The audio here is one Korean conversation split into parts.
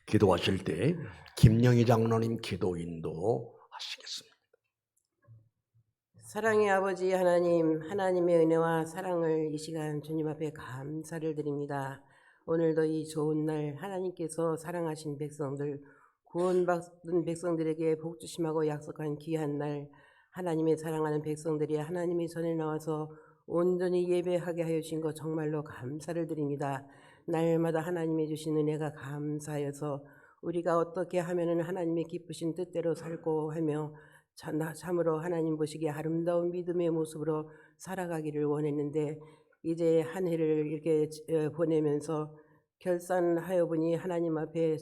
기도하실 때 김영희 장로님 기도 인도하시겠습니다. 사랑의 아버지 하나님, 하나님의 은혜와 사랑을 이 시간 주님 앞에 감사를 드립니다. 오늘도 이 좋은 날 하나님께서 사랑하신 백성들, 구원받은 백성들에게 복 주심하고 약속한 귀한 날, 하나님의 사랑하는 백성들이 하나님의 전에 나와서 온전히 예배하게 하여 주신 것 정말로 감사를 드립니다. 날마다 하나님의 주신 은혜가 감사하여서 우리가 어떻게 하면은 하나님의 기쁘신 뜻대로 살고 하며 참으로 하나님 보시기에 아름다운 믿음의 모습으로 살아가기를 원했는데, 이제 한 해를 이렇게 보내면서 결산하여 보니 하나님 앞에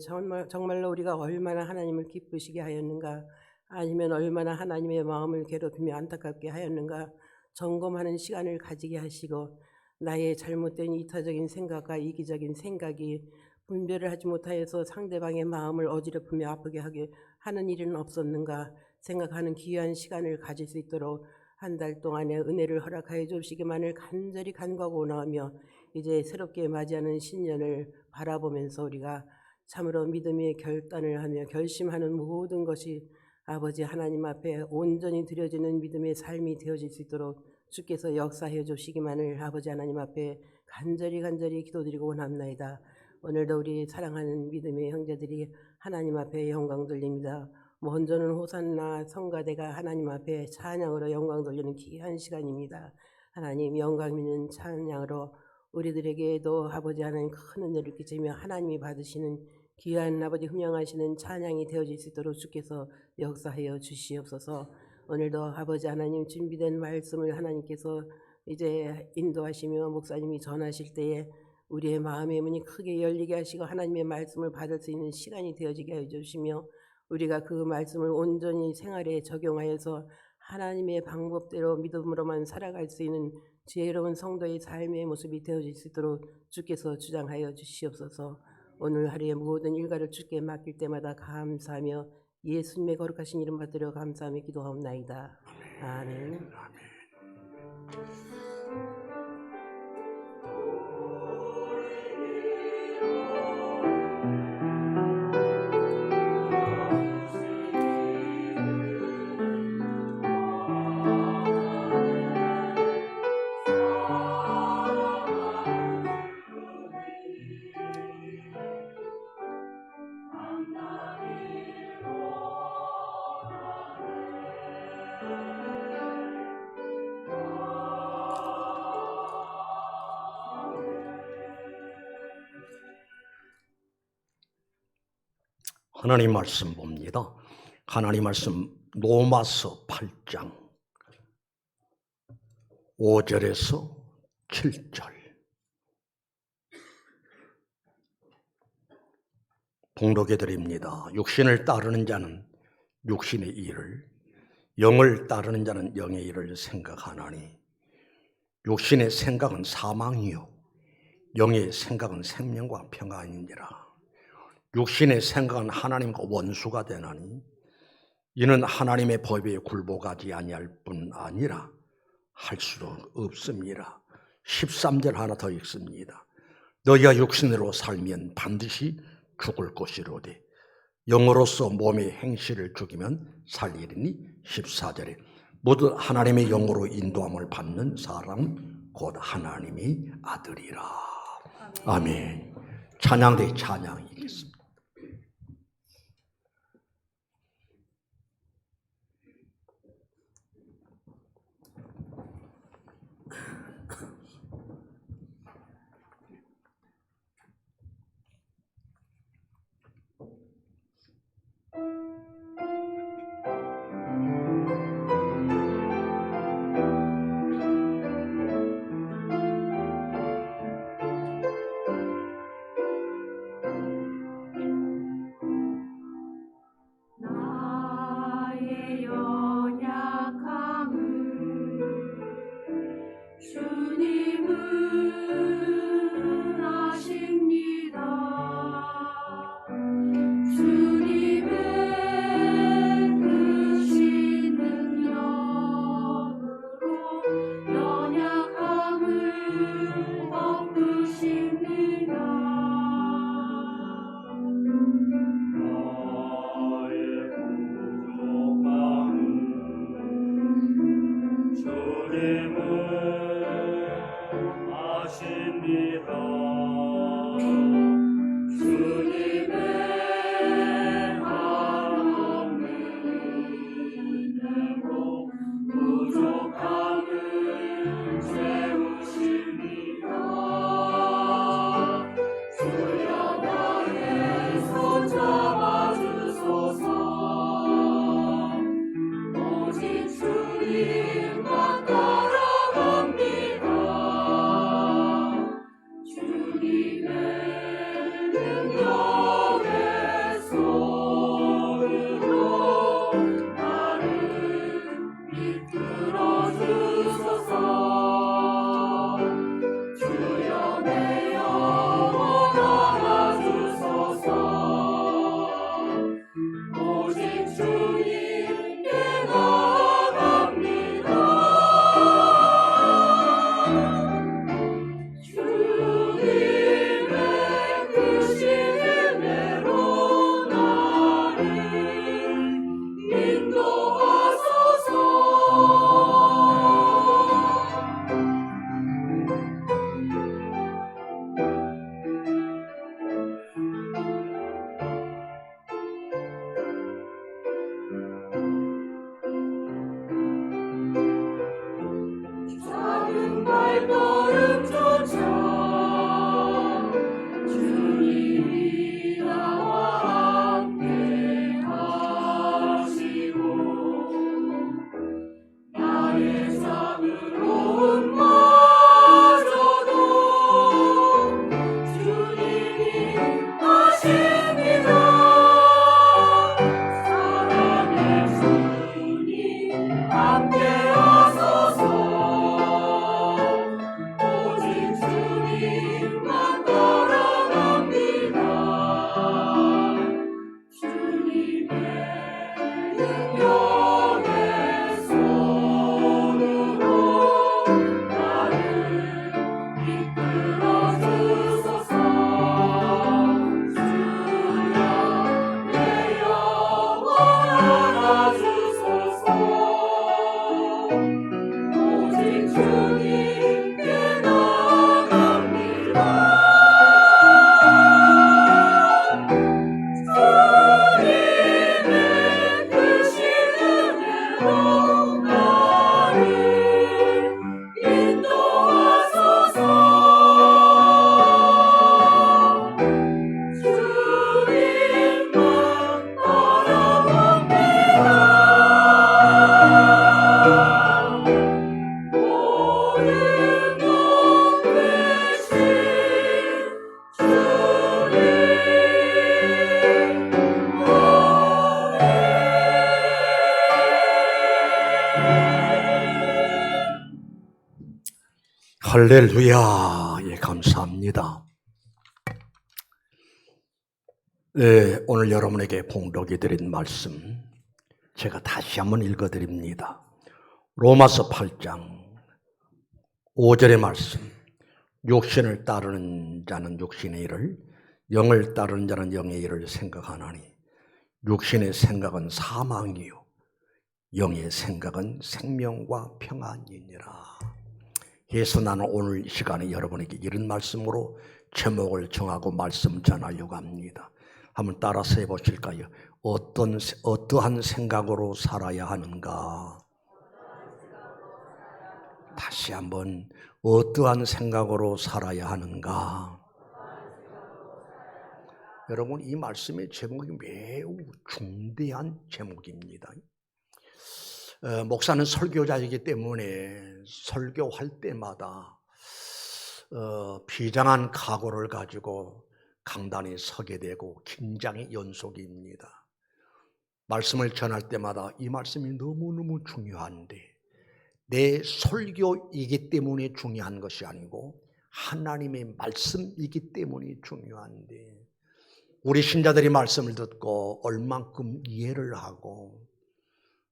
정말로 우리가 얼마나 하나님을 기쁘시게 하였는가, 아니면 얼마나 하나님의 마음을 괴롭히며 안타깝게 하였는가 점검하는 시간을 가지게 하시고, 나의 잘못된 이타적인 생각과 이기적인 생각이 분별을 하지 못하여서 상대방의 마음을 어지럽히며 아프게 하게 하는 일은 없었는가 생각하는 귀한 시간을 가질 수 있도록 한 달 동안의 은혜를 허락하여 주시기만을 간절히 간구하고 원하며, 이제 새롭게 맞이하는 신년을 바라보면서 우리가 참으로 믿음의 결단을 하며 결심하는 모든 것이 아버지 하나님 앞에 온전히 드려지는 믿음의 삶이 되어질 수 있도록 주께서 역사해 주시기만을 아버지 하나님 앞에 간절히 기도드리고 원합나이다. 오늘도 우리 사랑하는 믿음의 형제들이 하나님 앞에 영광 돌립니다. 먼저는 호산나 성가대가 하나님 앞에 찬양으로 영광 돌리는 귀한 시간입니다. 하나님 영광 있는 찬양으로 우리들에게도 아버지 하나님 큰 은혜를 끼치며 하나님이 받으시는 귀한 아버지 흠령하시는 찬양이 되어질 수 있도록 주께서 역사하여 주시옵소서. 오늘도 아버지 하나님 준비된 말씀을 하나님께서 이제 인도하시며 목사님이 전하실 때에 우리의 마음의 문이 크게 열리게 하시고 하나님의 말씀을 받을 수 있는 시간이 되어지게 해주시며, 우리가 그 말씀을 온전히 생활에 적용하여서 하나님의 방법대로 믿음으로만 살아갈 수 있는 지혜로운 성도의 삶의 모습이 되어질 수 있도록 주께서 주장하여 주시옵소서. 오늘 하루의 모든 일과를 주께 맡길 때마다 감사하며 예수님의 거룩하신 이름 받들어 감사하며 기도하옵나이다. 아멘. 하나님 말씀 봅니다. 하나님 말씀 로마서 8장 5절에서 7절. 봉독해 드립니다. 육신을 따르는 자는 육신의 일을, 영을 따르는 자는 영의 일을 생각하나니 육신의 생각은 사망이요 영의 생각은 생명과 평안이니라. 육신의 생각은 하나님과 원수가 되나니 이는 하나님의 법에 굴복하지 아니할 뿐 아니라 할 수도 없습니다. 13절 하나 더 읽습니다. 너희가 육신으로 살면 반드시 죽을 것이로되 영으로서 몸의 행실을 죽이면 살리리니 14절에 모두 하나님의 영으로 인도함을 받는 사람 곧 하나님의 아들이라. 아멘. 찬양대 찬양이겠습니다. 할렐루야. 예, 감사합니다. 네, 오늘 여러분에게 봉독해 드린 말씀 제가 다시 한번 읽어드립니다. 로마서 8장 5절의 말씀. 육신을 따르는 자는 육신의 일을, 영을 따르는 자는 영의 일을 생각하나니 육신의 생각은 사망이요 영의 생각은 생명과 평안이니라. 그래서 나는 오늘 이 시간에 여러분에게 이런 말씀으로 제목을 정하고 말씀 전하려고 합니다. 한번 따라서 해보실까요? 어떠한 생각으로 살아야 하는가? 다시 한번 어떠한 생각으로 살아야 하는가? 여러분, 이 말씀의 제목이 매우 중대한 제목입니다. 목사는 설교자이기 때문에 설교할 때마다 비장한 각오를 가지고 강단에 서게 되고 긴장의 연속입니다. 말씀을 전할 때마다 이 말씀이 너무너무 중요한데 내 설교이기 때문에 중요한 것이 아니고 하나님의 말씀이기 때문에 중요한데 우리 신자들이 말씀을 듣고 얼만큼 이해를 하고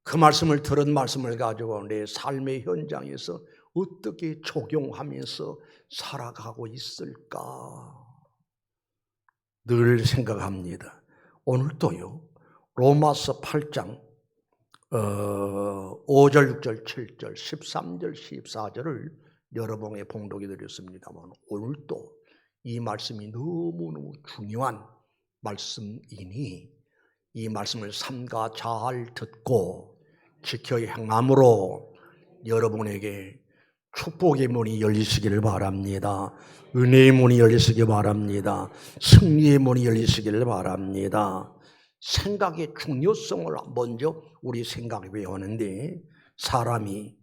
그 말씀을 들은 말씀을 가지고 내 삶의 현장에서 어떻게 적용하면서 살아가고 있을까 늘 생각합니다. 오늘도요. 로마서 8장 5절, 6절, 7절, 13절, 14절을 여러분에게 봉독해 드렸습니다만 오늘도 이 말씀이 너무너무 중요한 말씀이니 이 말씀을 삼가 잘 듣고 지켜 행함으로 여러분에게 축복의 문이 열리시기를 바랍니다. 은혜의 문이 열리시기 바랍니다. 승리의 문이 열리시기를 바랍니다. 생각의 중요성을 먼저 우리 생각해 하는데 사람이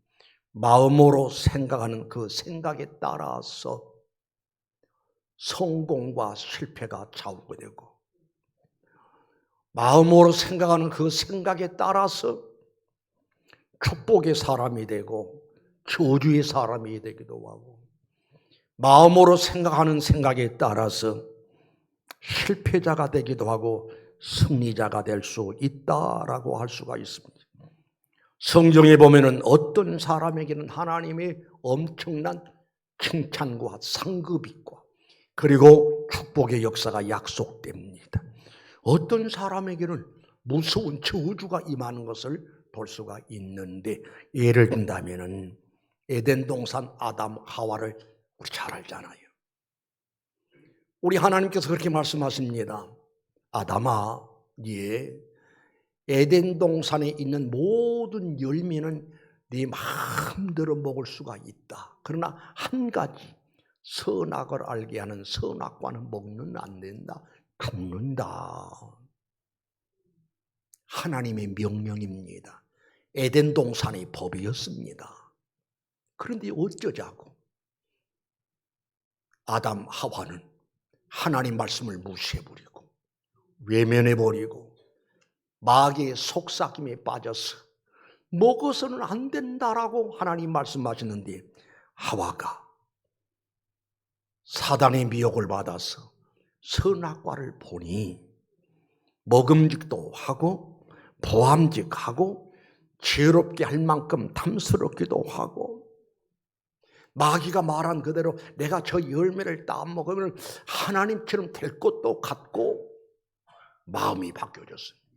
마음으로 생각하는 그 생각에 따라서 성공과 실패가 좌우가 되고 마음으로 생각하는 그 생각에 따라서 축복의 사람이 되고 저주의 사람이 되기도 하고 마음으로 생각하는 생각에 따라서 실패자가 되기도 하고 승리자가 될 수 있다라고 할 수가 있습니다. 성경에 보면은 어떤 사람에게는 하나님의 엄청난 칭찬과 상급이고 그리고 축복의 역사가 약속됩니다. 어떤 사람에게는 무서운 저주가 임하는 것을 볼 수가 있는데 예를 든다면은 에덴 동산 아담 하와를 우리 잘 알잖아요. 우리 하나님께서 그렇게 말씀하십니다. 아담아, 예, 에덴 동산에 있는 모든 열매는 네 마음대로 먹을 수가 있다. 그러나 한 가지 선악을 알게 하는 선악과는 먹는 안 된다. 죽는다. 하나님의 명령입니다. 에덴 동산의 법이었습니다. 그런데 어쩌자고 아담 하와는 하나님 말씀을 무시해버리고 외면해버리고 마귀의 속삭임에 빠져서 먹어서는 안 된다라고 하나님 말씀하시는데 하와가 사단의 미혹을 받아서 선악과를 보니 먹음직도 하고 보암직하고 지혜롭게 할 만큼 탐스럽기도 하고 마귀가 말한 그대로 내가 저 열매를 따먹으면 하나님처럼 될 것도 같고 마음이 바뀌어졌습니다.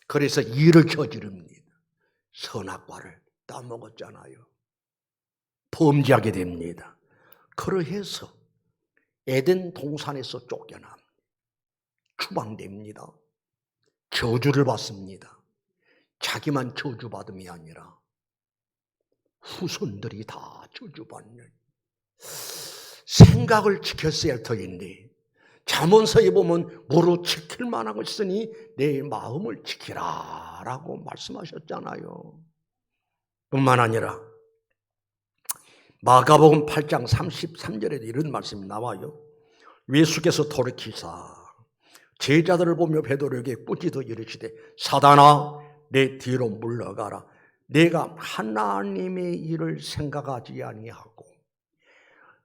그래서 일을 저지릅니다. 선악과를 따먹었잖아요. 범죄하게 됩니다. 그러해서 에덴 동산에서 쫓겨납니다. 추방됩니다. 저주를 받습니다. 자기만 저주받음이 아니라 후손들이 다 저주받는 생각을 지켰어야 할 터인데 잠언서에 보면 무릇 지킬 만한 것 있으니 내 마음을 지키라 라고 말씀하셨잖아요. 뿐만 아니라 마가복음 8장 33절에도 이런 말씀이 나와요. 예수께서 돌이키사 제자들을 보며 베드로에게 꾸짖어 이르시되 사단아 내 뒤로 물러가라. 내가 하나님의 일을 생각하지 아니하고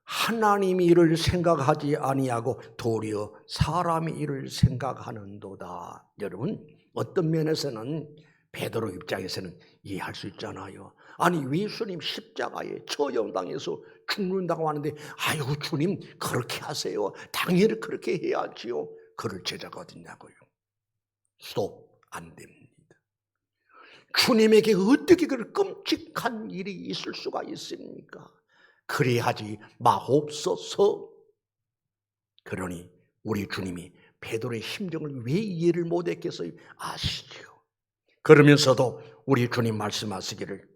하나님 일을 생각하지 아니하고 도리어 사람의 일을 생각하는도다. 여러분, 어떤 면에서는 베드로 입장에서는 이해할 수 있잖아요. 아니, 예수님 십자가에 처형당해서 죽는다고 하는데 아이고 주님 그렇게 하세요. 당연히 그렇게 해야지요. 그럴 제자가 어딨냐고요. 안 됩니다. 주님에게 어떻게 그런 끔찍한 일이 있을 수가 있습니까? 그래야지 마옵소서. 그러니 우리 주님이 베드로의 심정을 왜 이해를 못했겠어요? 아시죠? 그러면서도 우리 주님 말씀하시기를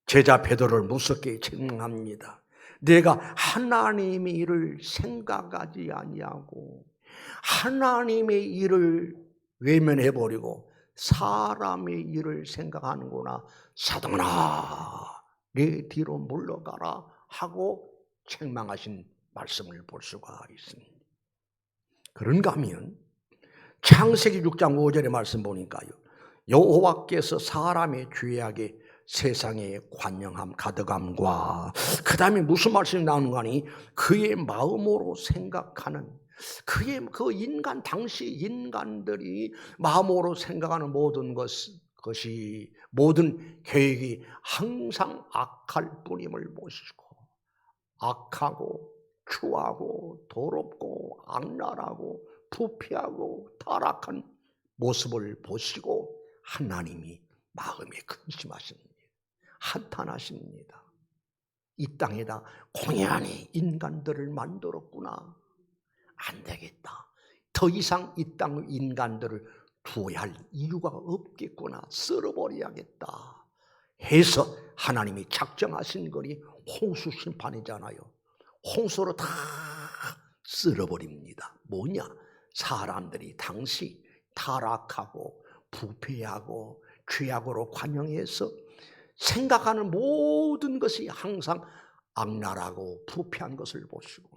제자 베드로를 무섭게 책망합니다. 내가 하나님의 일을 생각하지 아니하고 하나님의 일을 외면해버리고 사람의 일을 생각하는구나. 사단아, 내 뒤로 물러가라 하고 책망하신 말씀을 볼 수가 있습니다. 그런가 하면 창세기 6장 5절의 말씀 보니까요, 여호와께서 사람의 죄악에 세상에 관영함 가득함과 그 다음에 무슨 말씀이 나오는 거니? 그의 마음으로 생각하는 그의 그 인간 당시 인간들이 마음으로 생각하는 모든 것이 모든 계획이 항상 악할 뿐임을 보시고 악하고 추하고 더럽고 악랄하고 부패하고 타락한 모습을 보시고 하나님이 마음에 근심하십니다. 한탄하십니다. 이 땅에다 공연히 인간들을 만들었구나. 안 되겠다. 더 이상 이 땅 인간들을 두어야 할 이유가 없겠구나. 쓸어버려야겠다 해서 하나님이 작정하신 것이 홍수 심판이잖아요. 홍수로 다 쓸어버립니다. 뭐냐? 사람들이 당시 타락하고 부패하고 죄악으로 관영해서 생각하는 모든 것이 항상 악랄하고 부패한 것을 보시고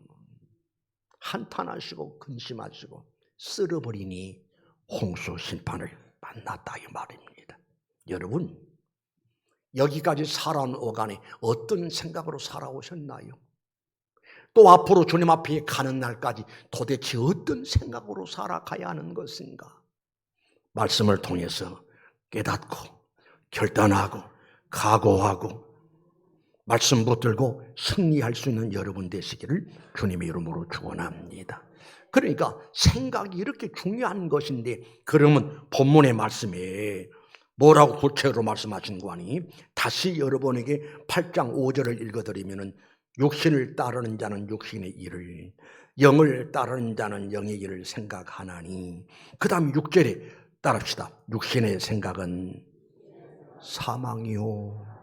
한탄하시고 근심하시고 쓸어버리니 홍수 심판을 만났다 이 말입니다. 여러분, 여기까지 살아온 어간에 어떤 생각으로 살아오셨나요? 또 앞으로 주님 앞에 가는 날까지 도대체 어떤 생각으로 살아가야 하는 것인가? 말씀을 통해서 깨닫고 결단하고 각오하고 말씀 붙들고 승리할 수 있는 여러분 되시기를 주님의 이름으로 축원합니다. 그러니까 생각이 이렇게 중요한 것인데 그러면 본문의 말씀에 뭐라고 구체적으로 말씀하신 거 아니? 다시 여러분에게 8장 5절을 읽어드리면 육신을 따르는 자는 육신의 일을 영을 따르는 자는 영의 일을 생각하나니 그 다음 6절에 따릅시다. 육신의 생각은 사망이요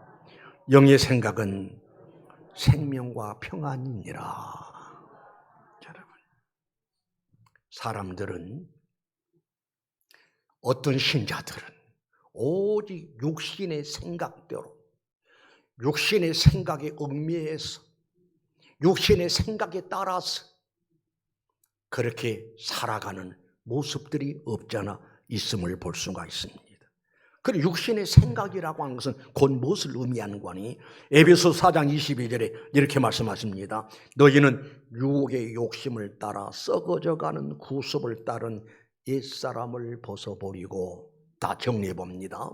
영의 생각은 생명과 평안이니라. 여러분, 사람들은 어떤 신자들은 오직 육신의 생각대로 육신의 생각에 얽매여서 육신의 생각에 따라서 그렇게 살아가는 모습들이 없잖아 있음을 볼 수가 있습니다. 그리고 육신의 생각이라고 하는 것은 곧 무엇을 의미하는 거니? 에베소 4장 22절에 이렇게 말씀하십니다. 너희는 유혹의 욕심을 따라 썩어져가는 구습을 따른 옛사람을 벗어버리고 다 정리해 봅니다.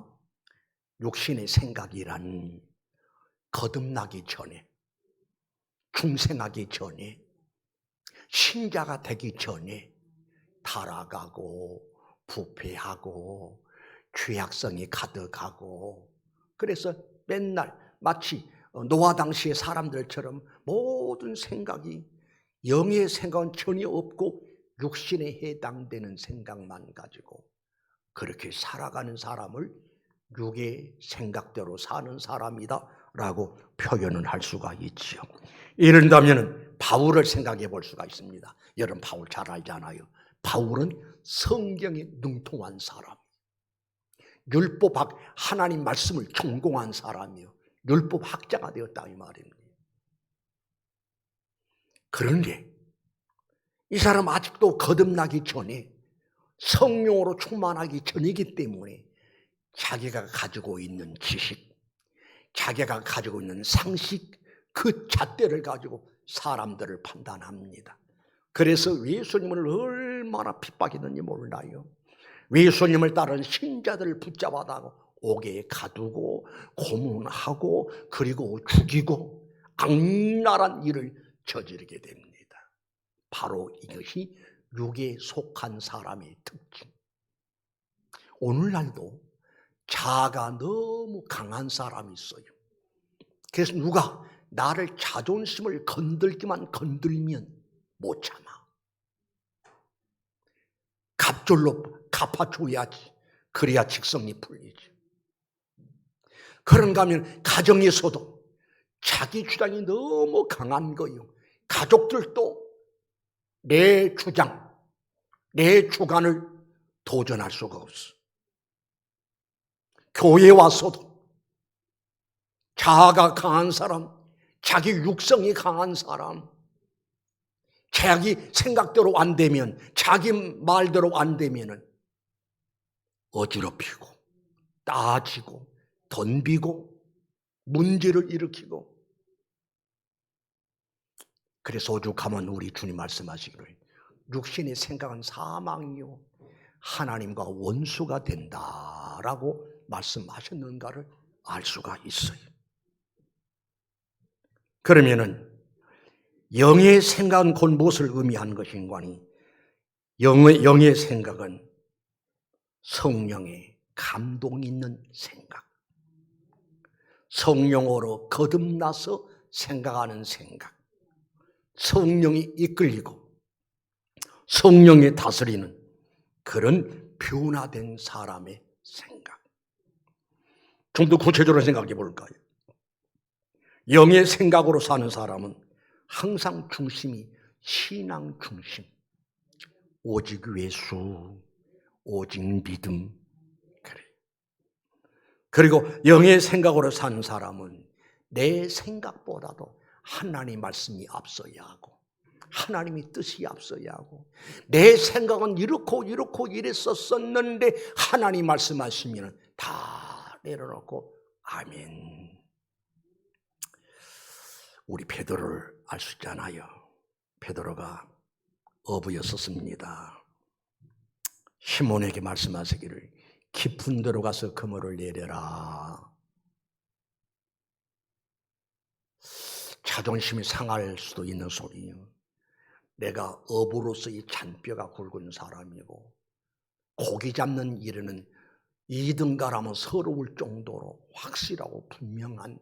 육신의 생각이란 거듭나기 전에 중생하기 전에 신자가 되기 전에 타락하고 부패하고 죄악성이 가득하고 그래서 맨날 마치 노아 당시의 사람들처럼 모든 생각이 영의 생각은 전혀 없고 육신에 해당되는 생각만 가지고 그렇게 살아가는 사람을 육의 생각대로 사는 사람이다 라고 표현을 할 수가 있죠. 이런다면 바울을 생각해 볼 수가 있습니다. 여러분 바울 잘 알잖아요. 바울은 성경에 능통한 사람, 율법학 하나님 말씀을 전공한 사람이요 율법학자가 되었다 이 말입니다. 그런데 이 사람 아직도 거듭나기 전에 성령으로 충만하기 전이기 때문에 자기가 가지고 있는 지식, 자기가 가지고 있는 상식 그 잣대를 가지고 사람들을 판단합니다. 그래서 예수님을 얼마나 핍박했는지 몰라요. 예수님을 따르는 신자들을 붙잡아다가 옥에 가두고 고문하고 그리고 죽이고 악랄한 일을 저지르게 됩니다. 바로 이것이 육에 속한 사람의 특징. 오늘날도 자아가 너무 강한 사람이 있어요. 그래서 누가 나를 자존심을 건들기만 건들면 못 참아. 갑절로 갚아줘야지. 그래야 직성이 풀리지. 그런가 하면 가정에서도 자기 주장이 너무 강한 거예요. 가족들도 내 주장, 내 주관을 도전할 수가 없어. 교회 와서도 자아가 강한 사람, 자기 육성이 강한 사람, 자기 생각대로 안 되면, 자기 말대로 안 되면은 어지럽히고, 따지고, 덤비고, 문제를 일으키고. 그래서 오죽하면 우리 주님 말씀하시기를 육신의 생각은 사망이요 하나님과 원수가 된다라고 말씀하셨는가를 알 수가 있어요. 그러면은 영의 생각은 곧 무엇을 의미하는 것인가니, 영의 생각은 성령의 감동 있는 생각, 성령으로 거듭나서 생각하는 생각, 성령이 이끌리고 성령이 다스리는 그런 변화된 사람의 생각. 좀 더 구체적으로 생각해 볼까요? 영의 생각으로 사는 사람은 항상 중심이 신앙 중심, 오직 예수, 오직 믿음. 그래. 그리고 영의 생각으로 사는 사람은 내 생각보다도 하나님 말씀이 앞서야 하고 하나님의 뜻이 앞서야 하고, 내 생각은 이렇고 이랬었었는데 하나님 말씀하시면 다 내려놓고 아멘. 우리 베드로를 알 수 있잖아요. 베드로가 어부였었습니다. 시몬에게 말씀하시기를 깊은 데로 가서 그물을 내려라. 자존심이 상할 수도 있는 소리예요. 내가 어부로서의 잔뼈가 굵은 사람이고 고기 잡는 일에는 2등가라면 서러울 정도로 확실하고 분명한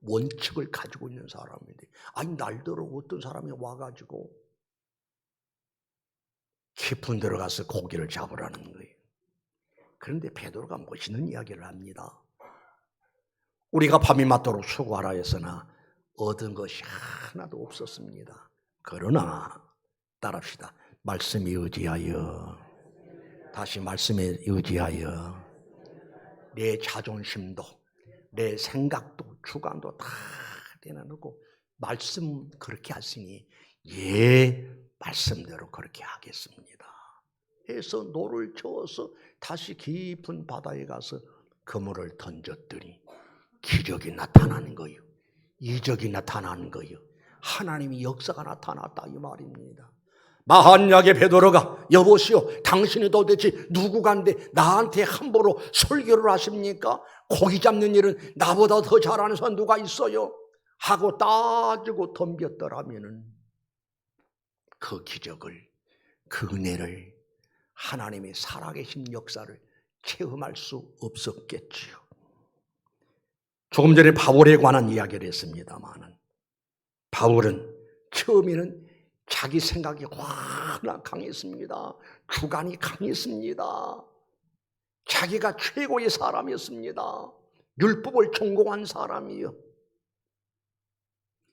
원칙을 가지고 있는 사람인데, 아니 날더러 어떤 사람이 와가지고 깊은 데로 가서 고기를 잡으라는 거예요. 그런데 베드로가 멋있는 이야기를 합니다. 우리가 밤이 맞도록 수고하라 했으나 얻은 것이 하나도 없었습니다. 그러나 따라합시다. 말씀에 의지하여, 다시 말씀에 의지하여 내 자존심도 내 생각도 주관도 다 내려놓고 말씀 그렇게 하시니 예 말씀대로 그렇게 하겠습니다 해서 노를 저어서 다시 깊은 바다에 가서 그물을 던졌더니 기적이 나타나는 거예요. 이적이 나타나는 거예요. 하나님의 역사가 나타났다 이 말입니다. 만약에 베드로가 여보시오 당신이 도대체 누구간데 나한테 함부로 설교를 하십니까? 고기 잡는 일은 나보다 더 잘하는 사람 누가 있어요? 하고 따지고 덤볐더라면은 그 기적을, 그 은혜를, 하나님의 살아계신 역사를 체험할 수 없었겠지요. 조금 전에 바울에 관한 이야기를 했습니다마는 바울은 처음에는 자기 생각이 워낙 강했습니다. 주관이 강했습니다. 자기가 최고의 사람이었습니다. 율법을 전공한 사람이요.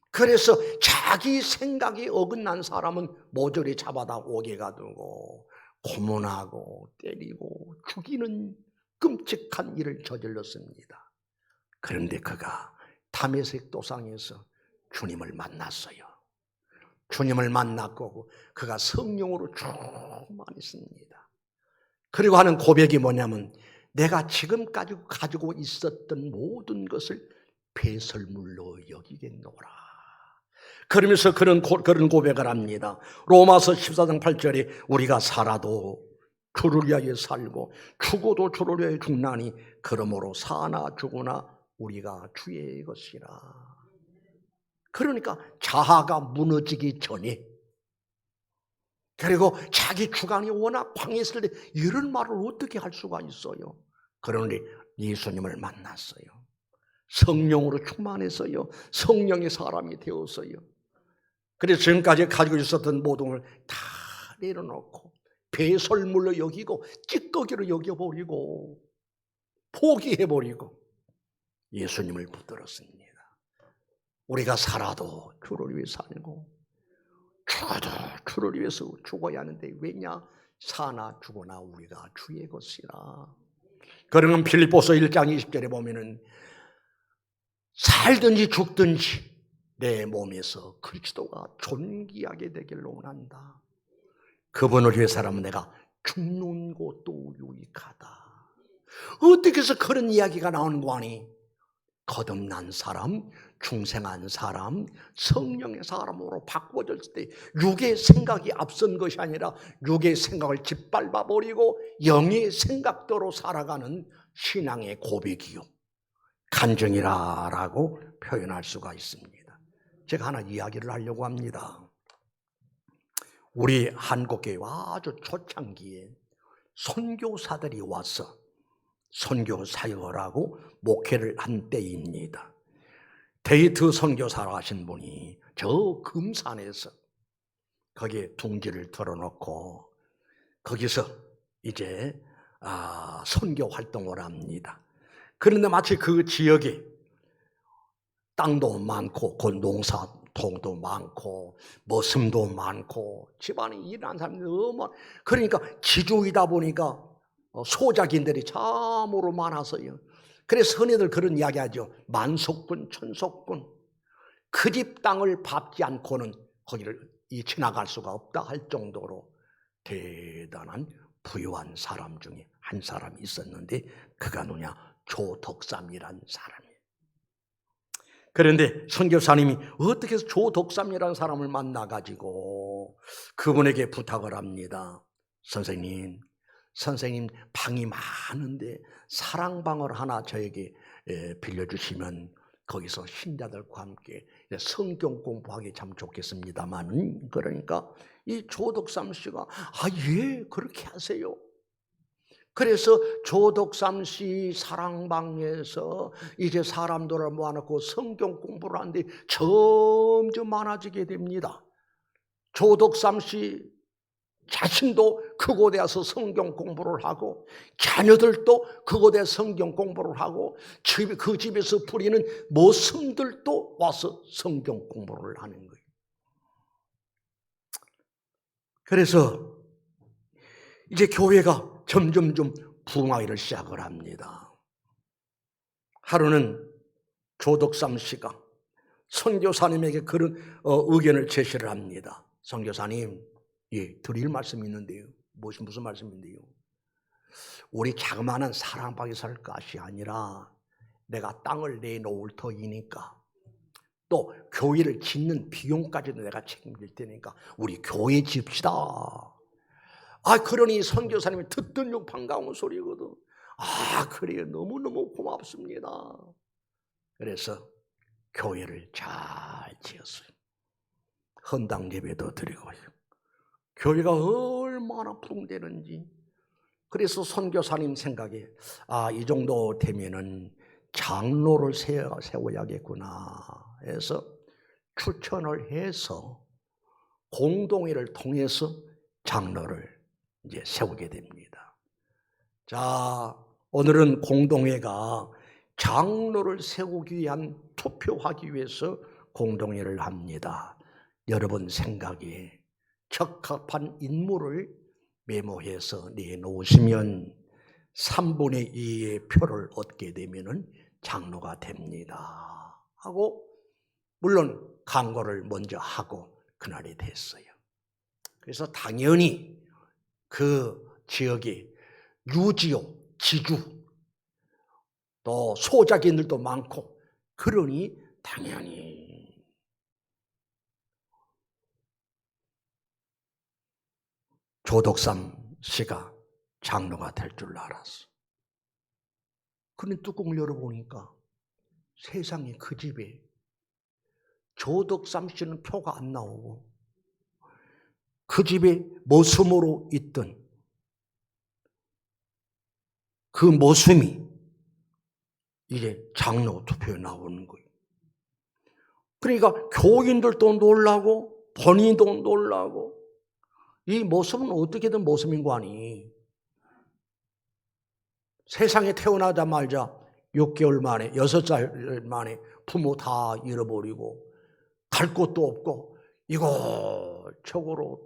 그래서 자기 생각이 어긋난 사람은 모조리 잡아다 옥에 가두고 고문하고 때리고 죽이는 끔찍한 일을 저질렀습니다. 그런데 그가 다메섹 도상에서 주님을 만났어요. 주님을 만났고 그가 성령으로 충만했습니다. 그리고 하는 고백이 뭐냐면 내가 지금까지 가지고 있었던 모든 것을 배설물로 여기겠노라. 그러면서 그런 고백을 합니다. 로마서 14장 8절에 우리가 살아도 주를 위하여 살고 죽어도 주를 위하여 죽나니 그러므로 사나 죽으나 우리가 주의 것이라. 그러니까 자아가 무너지기 전에, 그리고 자기 주관이 워낙 강했을 때 이런 말을 어떻게 할 수가 있어요? 그러니 예수님을 만났어요. 성령으로 충만했어요. 성령의 사람이 되었어요. 그래서 지금까지 가지고 있었던 모든 걸 다 내려놓고 배설물로 여기고 찌꺼기로 여겨버리고 포기해버리고 예수님을 붙들었습니다. 우리가 살아도 주를 위해 살고 죽어도 주를 위해서 죽어야 하는데 왜냐? 사나 죽으나 우리가 주의 것이라. 그러면 빌립보서 1장 20절에 보면은 살든지 죽든지 내 몸에서 그리스도가 존귀하게 되기를 원한다. 그분을 위해서라면 내가 죽는 것도 유익하다. 어떻게 해서 그런 이야기가 나오는 거 아니? 거듭난 사람, 중생한 사람, 성령의 사람으로 바꿔졌을 때 육의 생각이 앞선 것이 아니라 육의 생각을 짓밟아 버리고 영의 생각대로 살아가는 신앙의 고백이요, 간증이라고 표현할 수가 있습니다. 제가 하나 이야기를 하려고 합니다. 우리 한국교회와 아주 초창기에 선교사들이 와서 선교 사역을 하고 목회를 한 때입니다. 데이트 선교사로 하신 분이 저 금산에서 거기에 둥지를 틀어놓고 거기서 이제 선교 활동을 합니다. 그런데 마치 그 지역에 땅도 많고 그 농사통도 많고 머슴도 많고 집안에 일하는 사람들이 너무, 그러니까 지주이다 보니까 소작인들이 참으로 많아서요. 그래서 흔히들 그런 이야기하죠. 만속군, 천속군. 그 집 땅을 밟지 않고는 거기를 지나갈 수가 없다 할 정도로 대단한 부유한 사람 중에 한 사람이 있었는데 그가 누구냐? 조덕삼이란 사람이에요. 그런데 선교사님이 어떻게 해서 조덕삼이라는 사람을 만나가지고 그분에게 부탁을 합니다. 선생님 방이 많은데 사랑방을 하나 저에게 빌려주시면 거기서 신자들과 함께 성경 공부하기 참 좋겠습니다만, 그러니까 이 조덕삼 씨가 예, 그렇게 하세요. 그래서 조덕삼 씨 사랑방에서 이제 사람들을 모아놓고 성경 공부를 하는데 점점 많아지게 됩니다. 조덕삼 씨 자신도 그곳에 와서 성경 공부를 하고 자녀들도 그곳에 성경 공부를 하고 그 집에서 부리는 모습들도 와서 성경 공부를 하는 거예요. 그래서 이제 교회가 점점 부흥하기를 시작을 합니다. 하루는 조덕삼 씨가 선교사님에게 그런 의견을 제시를 합니다. 선교사님, 예, 드릴 말씀이 있는데요. 무슨 말씀인데요? 우리 자그마한 사랑방에 살 것이 아니라 내가 땅을 내놓을 터이니까 또 교회를 짓는 비용까지도 내가 책임질 테니까 우리 교회 집시다. 그러니 선교사님이 듣던 중 반가운 소리거든. 그래요. 너무너무 고맙습니다. 그래서 교회를 잘 지었어요. 헌당 예배도 드리고요. 교회가 얼마나 부흥되는지. 그래서 선교사님 생각에 이 정도 되면은 장로를 세워야겠구나 해서 추천을 해서 공동회를 통해서 장로를 이제 세우게 됩니다. 자, 오늘은 공동회가 장로를 세우기 위한 투표하기 위해서 공동회를 합니다. 여러분 생각에 적합한 인물을 메모해서 내놓으시면 3분의 2의 표를 얻게 되면 장로가 됩니다 하고, 물론 강고를 먼저 하고 그날이 됐어요. 그래서 당연히 그 지역에 유지요, 지주, 또 소작인들도 많고, 그러니 당연히 조덕삼 씨가 장로가 될 줄 알았어. 그런데 뚜껑을 열어보니까 세상에 그 집에 조덕삼 씨는 표가 안 나오고 그 집에 모습으로 있던 그 모습이 이제 장로 투표에 나오는 거예요. 그러니까 교인들도 놀라고 본인도 놀라고 이 모습은 어떻게든 모습인 거 아니. 세상에 태어나자마자 6개월 만에 6살 만에 부모 다 잃어버리고 갈 곳도 없고 이곳저곳으로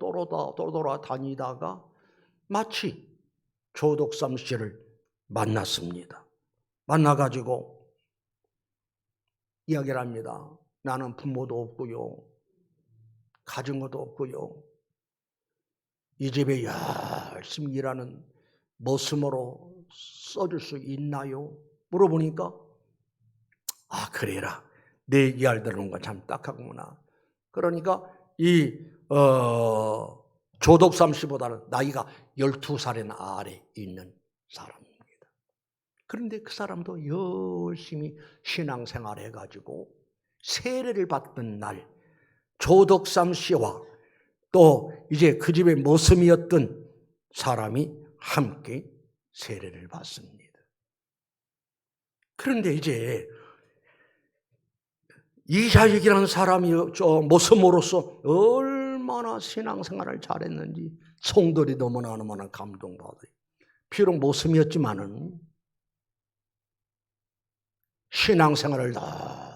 돌아다니다가 마치 조덕삼 씨를 만났습니다. 만나가지고 이야기를 합니다. 나는 부모도 없고요. 가진 것도 없고요. 이 집에 열심히 일하는 머슴으로 써줄 수 있나요? 물어보니까 그래라. 내 이야기 들은 건 참 딱하구나. 그러니까 이 조덕삼 씨보다는 나이가 12살이나 아래 있는 사람입니다. 그런데 그 사람도 열심히 신앙생활 해가지고 세례를 받던 날 조덕삼 씨와 또 이제 그 집의 모습이었던 사람이 함께 세례를 받습니다. 그런데 이제 이자익이라는 사람이 모습으로서 얼마나 신앙생활을 잘했는지 성도들이 너무나 감동받아요. 비록 모습이었지만은 신앙생활을 다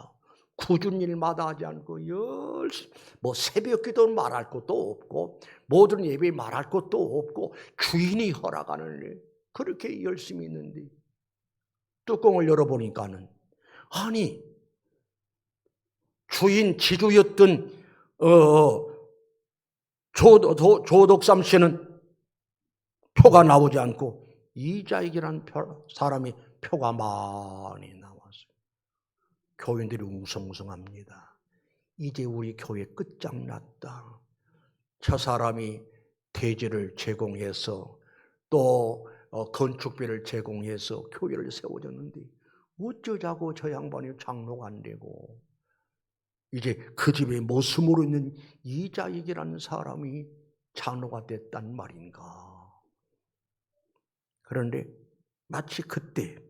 굳은 일마다 하지 않고 열심히 새벽 기도는 말할 것도 없고 모든 예배 말할 것도 없고 주인이 허락하는 일 그렇게 열심히 있는데 뚜껑을 열어보니까는 주인 지주였던 조덕삼 씨는 표가 나오지 않고 이자익이라는 사람이 표가 많이 나왔어요. 교인들이 웅성웅성합니다. 이제 우리 교회 끝장났다. 저 사람이 대지를 제공해서 또 건축비를 제공해서 교회를 세워줬는데 어쩌자고 저 양반이 장로가 안 되고 이제 그 집에 모습으로 있는 이자익이라는 사람이 장로가 됐단 말인가. 그런데 마치 그때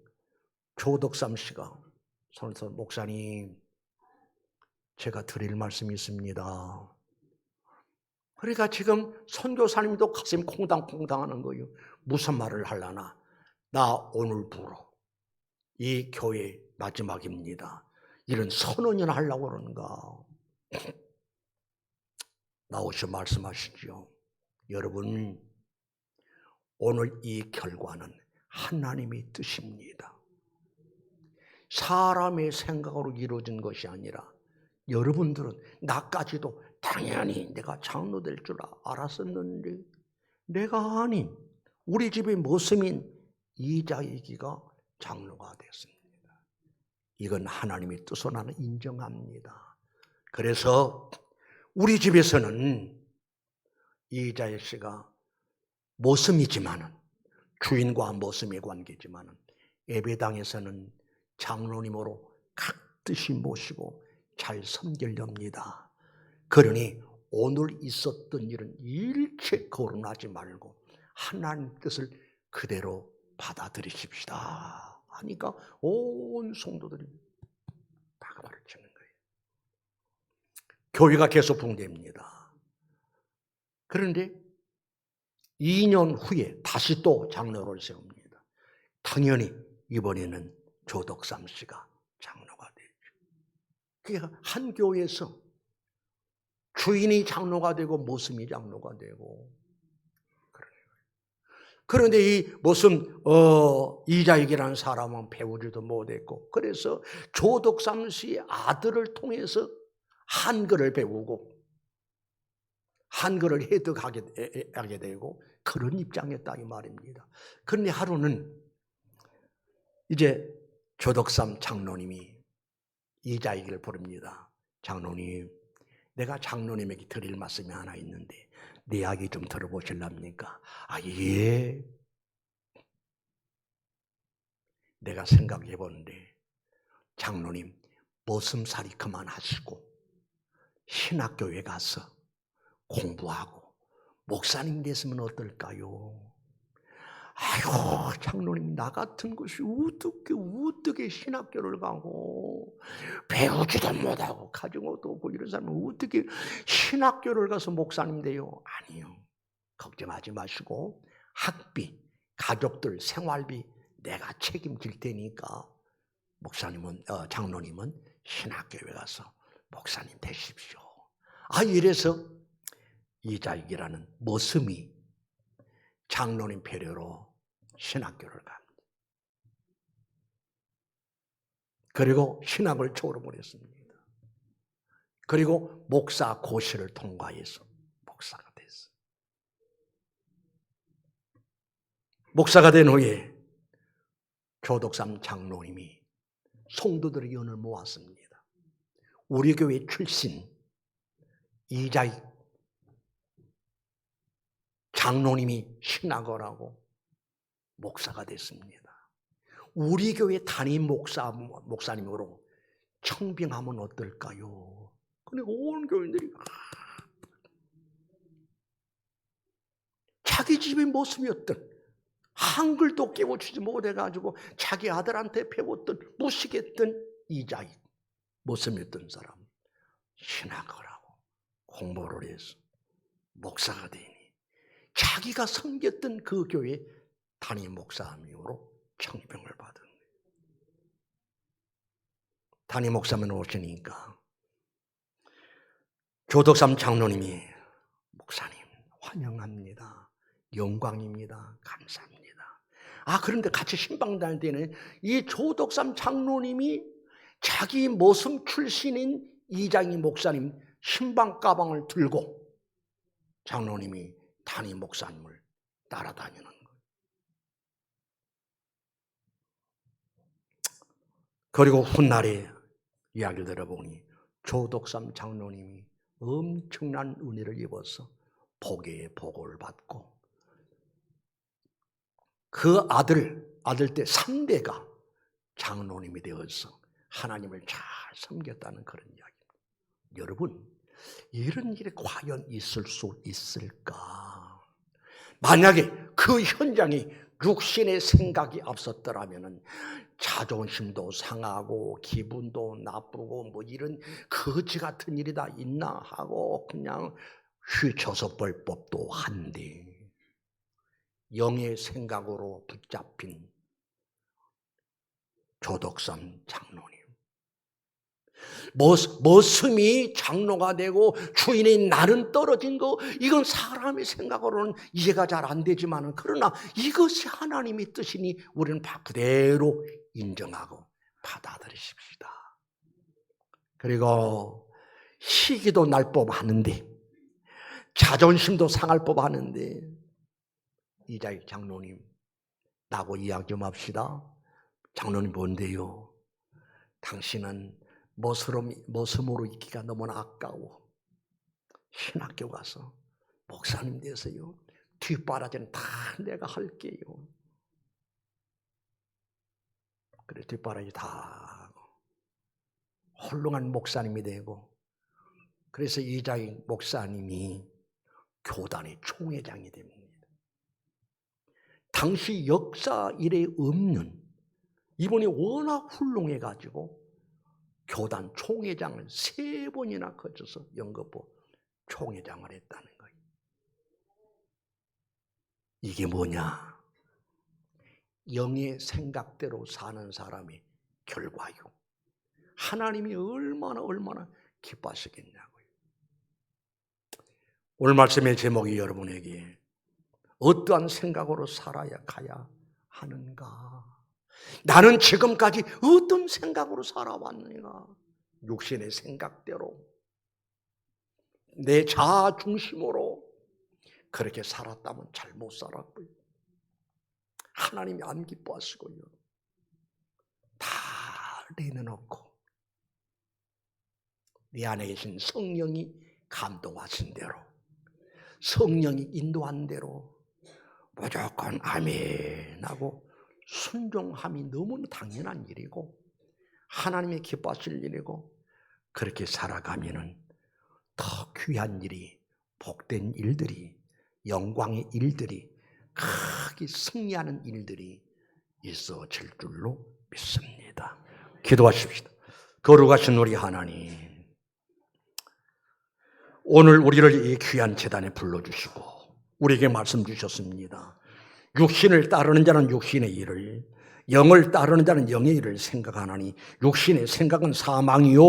조덕삼 씨가 손에서 목사님 제가 드릴 말씀이 있습니다. 그러니까 지금 선교사님도 가슴이 콩당콩당 하는 거예요. 무슨 말을 하려나. 나 오늘부로 이 교회 마지막입니다. 이런 선언을 하려고 그러는가. 나오셔 말씀하시죠. 여러분 오늘 이 결과는 하나님의 뜻입니다. 사람의 생각으로 이루어진 것이 아니라 여러분들은 나까지도 당연히 내가 장로 될 줄 알았었는데 내가 아닌 우리 집의 모습인 이자익이가 장로가 됐습니다. 이건 하나님의 뜻으로 나는 인정합니다. 그래서 우리 집에서는 이자익 씨가 모습이지만은 주인과 모습의 관계지만은 예배당에서는 장로님으로 각듯이 모시고 잘 섬기렵니다. 그러니 오늘 있었던 일은 일체 거론하지 말고 하나님 뜻을 그대로 받아들이십시다 하니까 온 성도들이 박아발을 치는 거예요. 교회가 계속 붕괴입니다. 그런데 2년 후에 다시 또 장로를 세웁니다. 당연히 이번에는 조덕삼 씨가 장로가 되죠. 그러니까 한 교회에서 주인이 장로가 되고 모습이 장로가 되고 그런데 이 무슨 이자익이라는 사람은 배우지도 못했고 그래서 조덕삼 씨의 아들을 통해서 한글을 배우고 한글을 획득하게 되고 그런 입장이었다 이 말입니다. 그런데 하루는 이제 조덕삼 장로님이 이자익을 부릅니다. 장로님, 내가 장로님에게 드릴 말씀이 하나 있는데 내 이야기 좀 들어보실랍니까? 아, 예. 내가 생각해 보는데 장로님 머슴살이 그만하시고 신학교에 가서 공부하고 목사님 됐으면 어떨까요? 아이고, 장로님, 나 같은 것이 어떻게 신학교를 가고 배우지도 못하고 가정도 없고 이런 사람은 어떻게 신학교를 가서 목사님 돼요? 아니요. 걱정하지 마시고 학비, 가족들 생활비 내가 책임질 테니까 장로님은 신학교에 가서 목사님 되십시오. 아, 이래서 이자익이라는 머슴이 장로님 배려로 신학교를 갑니다. 그리고 신학을 졸업을 했습니다. 그리고 목사 고시를 통과해서 목사가 됐어요. 목사가 된 후에 교독산 장로님이 성도들의 연을 모았습니다. 우리 교회 출신 이자익 장로님이 신학을 목사가 됐습니다. 우리 교회 담임 목사님으로 청빙하면 어떨까요? 그러니까 온 교인들이 자기 집의 모습이었던 한글도 깨우치지 못해가지고 자기 아들한테 배웠던 무식했던 이자익 모습이었던 사람 신학을 하고 공부를 해서 목사가 되니 자기가 섬겼던 그 교회 담임 목사님으로 청빙을 받은 거예요. 담임 목사님 오시니까 교독삼 장로님이 목사님 환영합니다. 영광입니다. 감사합니다. 아, 그런데 같이 신방 다닐 때는 이 조덕삼 장로님이 자기 모습 출신인 이장희 목사님 신방 가방을 들고 장로님이 담임 목사님을 따라다니는 거예요. 그리고 훗날에 이야기를 들어보니 조덕삼 장로님이 엄청난 은혜를 입어서 복의 복을 받고 그 아들 때 3대가 장로님이 되어서 하나님을 잘 섬겼다는 그런 이야기입니다. 여러분, 이런 일이 과연 있을 수 있을까? 만약에 그 현장에 육신의 생각이 앞섰더라면 자존심도 상하고 기분도 나쁘고 뭐 이런 거지 같은 일이 다 있나 하고 그냥 휘쳐서 볼 법도 한데 영의 생각으로 붙잡힌 조덕삼 장로님 머슴이 장로가 되고 주인의 날은 떨어진 거 이건 사람의 생각으로는 이해가 잘 안 되지만 그러나 이것이 하나님의 뜻이니 우리는 그대로 인정하고 받아들이십시다. 그리고 시기도 날 법하는데 자존심도 상할 법하는데 이자익 장로님 나하고 이야기 좀 합시다. 장로님 뭔데요? 당신은 머슴으로 있기가 너무나 아까워. 신학교 가서 목사님 되세요. 뒷바라지는 다 내가 할게요. 그래 뒷바라지 다 하고 훌륭한 목사님이 되고 그래서 이자익 목사님이 교단의 총회장이 됩니다. 당시 역사 이래 없는 이분이 워낙 훌륭해가지고 교단 총회장을 3번이나 거쳐서 연거푸 총회장을 했다는 거예요. 이게 뭐냐? 영의 생각대로 사는 사람의 결과요. 하나님이 얼마나 기뻐하시겠냐고요. 오늘 말씀의 제목이 여러분에게 어떠한 생각으로 살아야 가야 하는가? 나는 지금까지 어떤 생각으로 살아왔는가? 육신의 생각대로 내 자아 중심으로 그렇게 살았다면 잘못 살았고요. 하나님이 안 기뻐하시고요. 다 내려놓고 네 안에 계신 성령이 감동하신 대로 성령이 인도한 대로 무조건 아멘 하고 순종함이 너무나 당연한 일이고 하나님이 기뻐하실 일이고 그렇게 살아가면은 더 귀한 일이 복된 일들이 영광의 일들이 크게 승리하는 일들이 있어질 줄로 믿습니다. 기도하십시다. 거룩하신 우리 하나님, 오늘 우리를 이 귀한 제단에 불러주시고 우리에게 말씀 주셨습니다. 육신을 따르는 자는 육신의 일을, 영을 따르는 자는 영의 일을 생각하나니 육신의 생각은 사망이요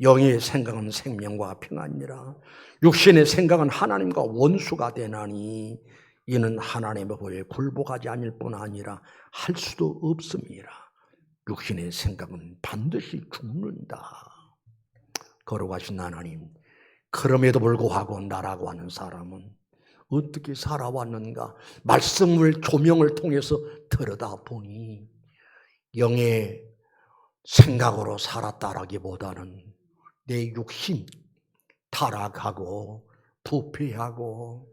영의 생각은 생명과 평안이라. 육신의 생각은 하나님과 원수가 되나니 이는 하나님의 법에 굴복하지 않을 뿐 아니라 할 수도 없음이라. 육신의 생각은 반드시 죽는다. 거룩하신 하나님, 그럼에도 불구하고 나라고 하는 사람은 어떻게 살아왔는가 말씀을 조명을 통해서 들여다보니 영의 생각으로 살았다라기보다는 내 육신 타락하고 부패하고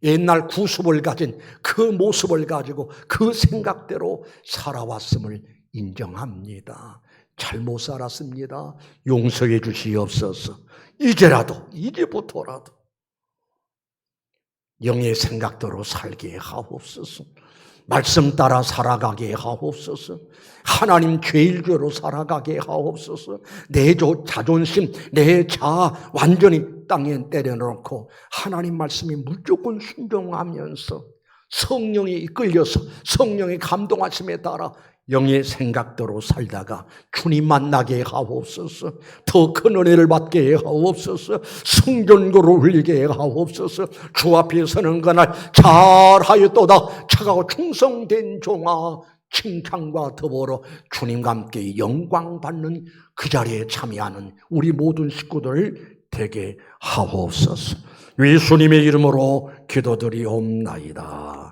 옛날 구습을 가진 그 모습을 가지고 그 생각대로 살아왔음을 인정합니다. 잘못 살았습니다. 용서해 주시옵소서. 이제부터라도 영의 생각대로 살게 하옵소서. 말씀 따라 살아가게 하옵소서. 하나님 죄일죄로 살아가게 하옵소서. 내 자존심, 내 자아 완전히 땅에 때려놓고 하나님 말씀에 무조건 순종하면서 성령이 이끌려서 성령의 감동하심에 따라 영의 생각대로 살다가 주님 만나게 하옵소서. 더 큰 은혜를 받게 하옵소서. 성전고를 울리게 하옵소서. 주 앞에 서는 그날 잘하였도다 착하고 충성된 종아, 칭찬과 더불어 주님과 함께 영광 받는 그 자리에 참여하는 우리 모든 식구들 되게 하옵소서. 예수님의 이름으로 기도드리옵나이다.